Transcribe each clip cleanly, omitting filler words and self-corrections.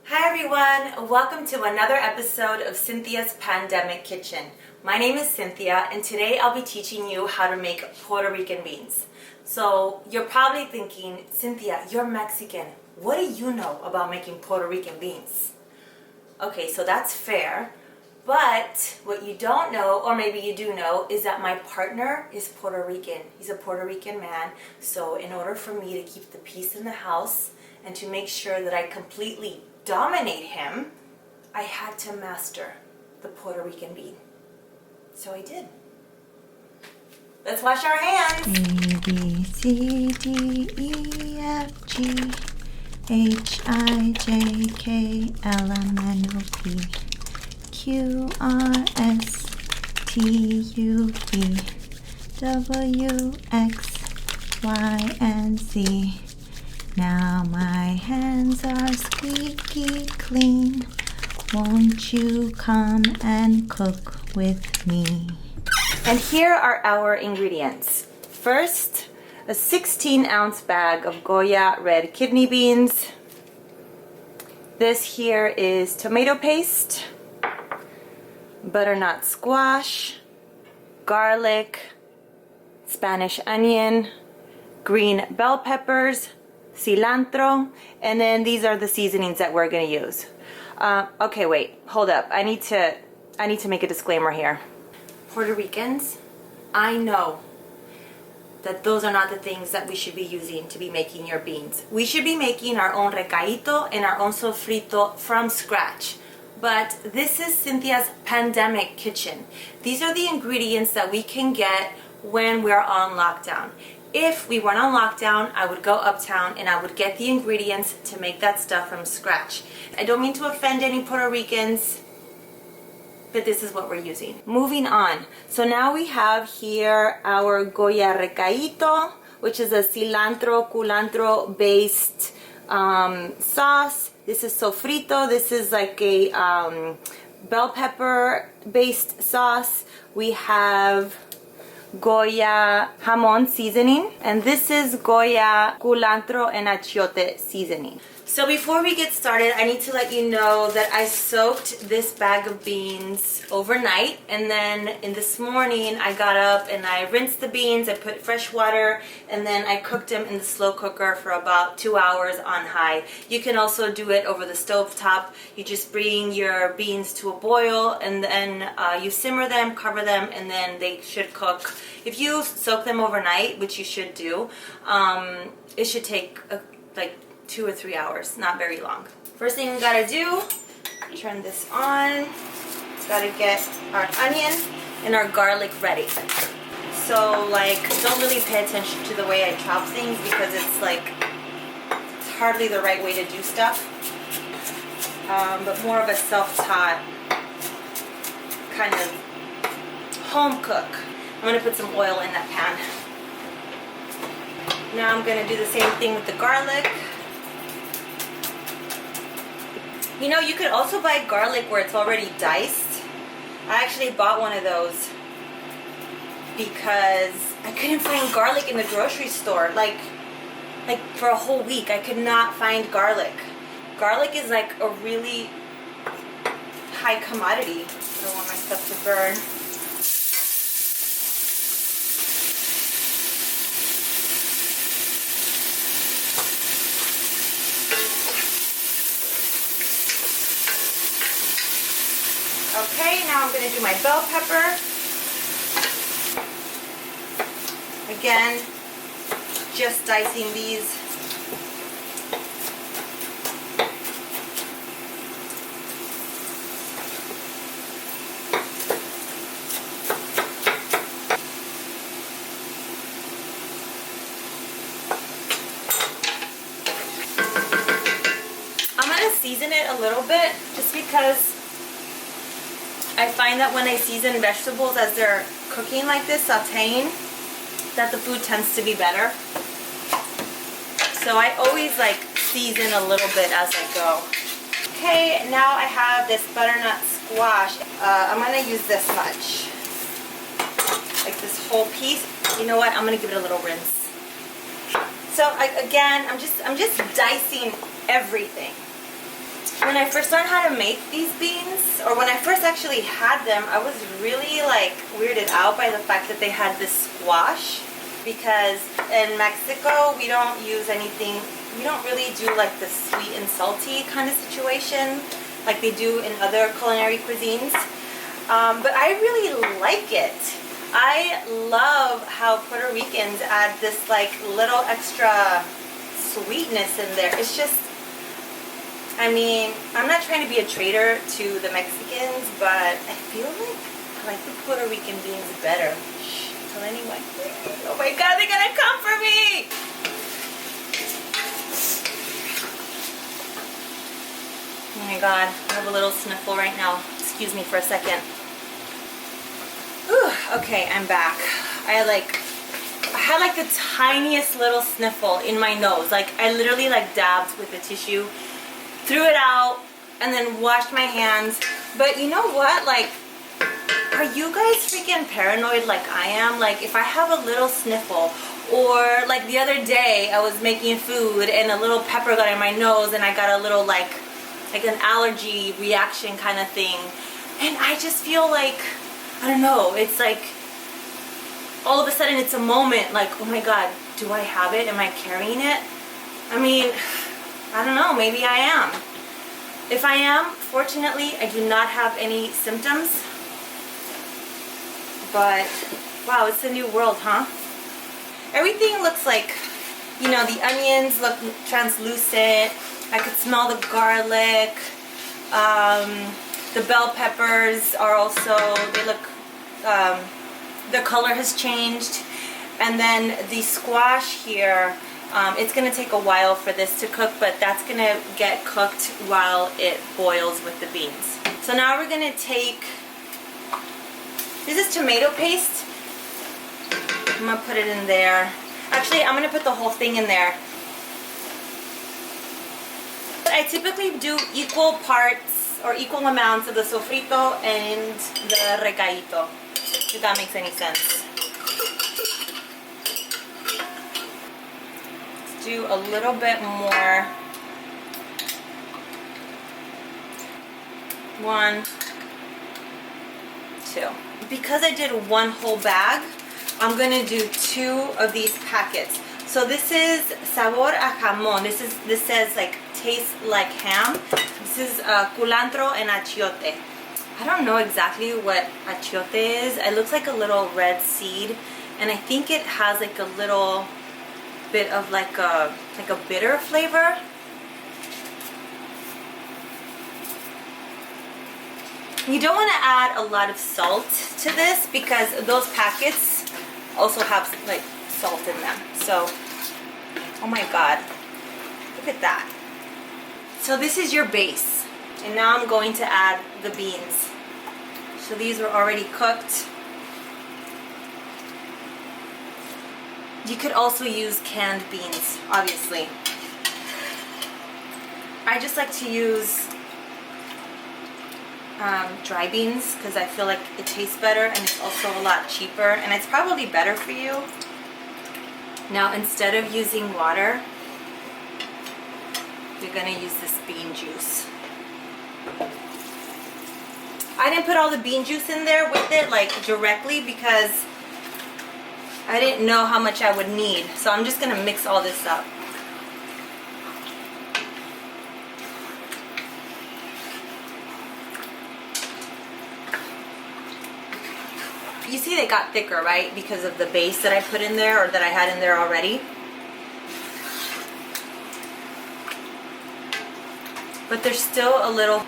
Hi everyone, welcome to another episode of Cynthia's Pandemic Kitchen. My name is Cynthia and today I'll be teaching you how to make Puerto Rican beans. So you're probably thinking, Cynthia, you're Mexican. What do you know about making Puerto Rican beans? Okay, so that's fair, but what you don't know, or maybe you do know, is that my partner is Puerto Rican. He's a Puerto Rican man, so in order for me to keep the peace in the house and to make sure that I completely dominate him, I had to master the Puerto Rican bean. So I did. Let's wash our hands. A, B, C, D, E, F, G, H, I, J, K, L, M, N, O, P, Q, R, S, T, U, V, W, X, Y, and Z. Now my hands are squeaky clean. Won't you come and cook with me? And here are our ingredients. First, a 16-ounce bag of Goya red kidney beans. This here is tomato paste, butternut squash, garlic, Spanish onion, green bell peppers, cilantro, and then these are the seasonings that we're going to use. Okay, wait, hold up. I need to make a disclaimer here. Puerto Ricans, I know that those are not the things that we should be using to be making your beans. We should be making our own recaito and our own sofrito from scratch. But this is Cynthia's pandemic kitchen. These are the ingredients that we can get when we're on lockdown. If we weren't on lockdown, I would go uptown and I would get the ingredients to make that stuff from scratch. I don't mean to offend any Puerto Ricans, but this is what we're using. Moving on. So now we have here our Goya Recaito, which is a cilantro, culantro based sauce. This is sofrito. This is like a bell pepper based sauce. We have Goya Ham Seasoning, and this is Goya Culantro Achiote seasoning. So before we get started, I need to let you know that I soaked this bag of beans overnight, and then in this morning I got up and I rinsed the beans, I put fresh water, and then I cooked them in the slow cooker for about 2 hours on high. You can also do it over the stove top. You just bring your beans to a boil and then you simmer them, cover them, and then they should cook. If you soak them overnight, which you should do, it should take like 2 or 3 hours, not very long. First thing we gotta do, turn this on. Gotta get our onion and our garlic ready. So like, don't really pay attention to the way I chop things because it's like, it's hardly the right way to do stuff. But more of a self-taught kind of home cook. I'm gonna put some oil in that pan. Now I'm gonna do the same thing with the garlic. You know, you could also buy garlic where it's already diced. I actually bought one of those because I couldn't find garlic in the grocery store. Like for a whole week, I could not find garlic. Garlic is like a really high commodity. I don't want my stuff to burn. Okay, now I'm going to do my bell pepper. Again, just dicing these. I'm going to season it a little bit just because I find that when I season vegetables as they're cooking like this, sauteing, that the food tends to be better. So I always like season a little bit as I go. Okay, now I have this butternut squash. I'm gonna use this much, like this whole piece. You know what? I'm gonna give it a little rinse. So again, I'm just dicing everything. When I first learned how to make these beans, or when I first actually had them, I was really like weirded out by the fact that they had this squash, because in Mexico we don't use anything, we don't really do like the sweet and salty kind of situation like they do in other culinary cuisines. But I really like it. I love how Puerto Ricans add this like little extra sweetness in there. It's just, I mean, I'm not trying to be a traitor to the Mexicans, but I feel like I like the Puerto Rican beans better. So anyway, oh my God, they're gonna come for me! Oh my God, I have a little sniffle right now. Excuse me for a second. Whew, okay, I'm back. I had like the tiniest little sniffle in my nose. Like I literally like dabbed with a tissue, threw it out, and then washed my hands. But you know what? Like, are you guys freaking paranoid like I am? Like if I have a little sniffle, or like the other day I was making food and a little pepper got in my nose and I got a little like an allergy reaction kind of thing, and I just feel like, I don't know, it's like all of a sudden it's a moment like, oh my God, do I have it? Am I carrying it? I mean, I don't know, maybe I am. If I am, fortunately I do not have any symptoms, but wow, it's a new world, huh? Everything looks like, you know, the onions look translucent. I could smell the garlic. The bell peppers are also, they look, the color has changed. And then the squash here, it's going to take a while for this to cook, but that's going to get cooked while it boils with the beans. So now we're going to take, this is tomato paste. I'm going to put it in there. Actually, I'm going to put the whole thing in there. I typically do equal parts or equal amounts of the sofrito and the recaito, if that makes any sense. Let's do a little bit more. 1, 2. Because I did one whole bag, I'm gonna do 2 of these packets. So this is sabor a jamón. This says like tastes like ham. This is culantro and achiote. I don't know exactly what achiote is. It looks like a little red seed, and I think it has like a little bit of like a bitter flavor. You don't want to add a lot of salt to this because those packets also have like salt in them. So, oh my God, look at that. So this is your base, and now I'm going to add the beans. So these were already cooked. You could also use canned beans, obviously. I just like to use dry beans because I feel like it tastes better and it's also a lot cheaper, and it's probably better for you. Now instead of using water, you're gonna use this bean juice. I didn't put all the bean juice in there with it like directly because I didn't know how much I would need, so I'm just gonna mix all this up. You see they got thicker, right? Because of the base that I put in there, or that I had in there already. But they're still a little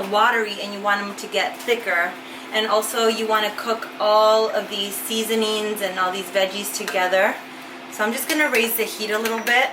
watery, and you want them to get thicker. And also you want to cook all of these seasonings and all these veggies together. So I'm just going to raise the heat a little bit,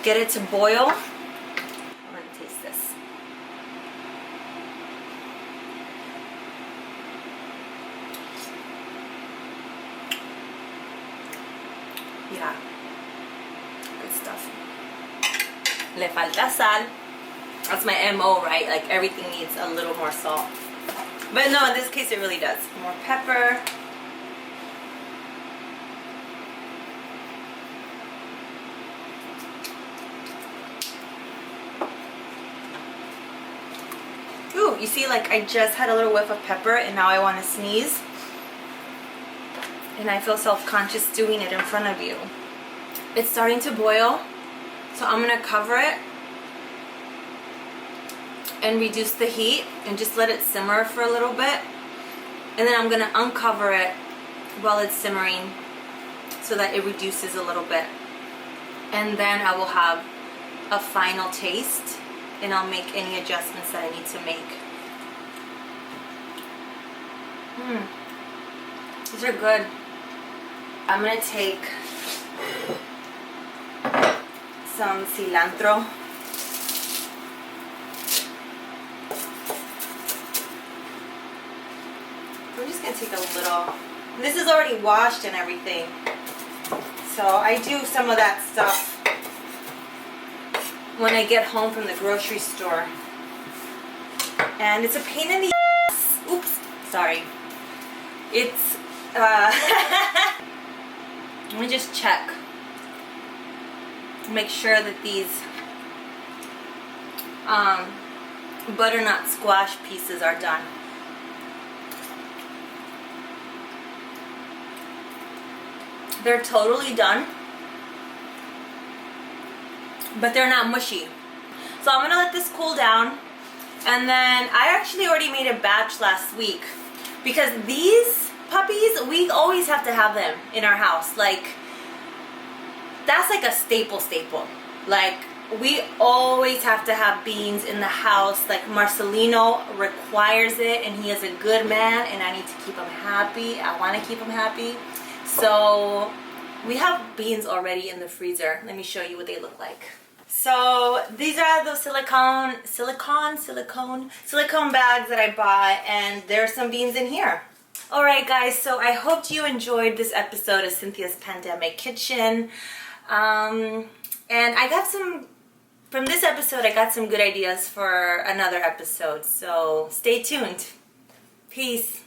get it to boil. I'm going to taste this. Yeah, good stuff. Le falta sal. That's my MO, right? Like everything needs a little more salt. But no, in this case it really does. More pepper. You see, like I just had a little whiff of pepper and now I want to sneeze. And I feel self-conscious doing it in front of you. It's starting to boil, so I'm gonna cover it and reduce the heat and just let it simmer for a little bit. And then I'm gonna uncover it while it's simmering so that it reduces a little bit. And then I will have a final taste and I'll make any adjustments that I need to make. These are good. I'm gonna take some cilantro. I'm just gonna take a little. This is already washed and everything, so I do some of that stuff when I get home from the grocery store, and it's a pain in the ass. Oops, sorry. It's let me just check, make sure that these butternut squash pieces are done. They're totally done, but they're not mushy. So I'm gonna let this cool down, and then I actually already made a batch last week because these puppies, we always have to have them in our house. Like, that's like a staple. Like, we always have to have beans in the house. Like, Marcelino requires it, and he is a good man, and I need to keep him happy. I want to keep him happy. So we have beans already in the freezer. Let me show you what they look like. So these are those silicone bags that I bought, and there's some beans in here. Alright guys, so I hope you enjoyed this episode of Cynthia's Pandemic Kitchen. And I got from this episode, I got some good ideas for another episode. So stay tuned. Peace.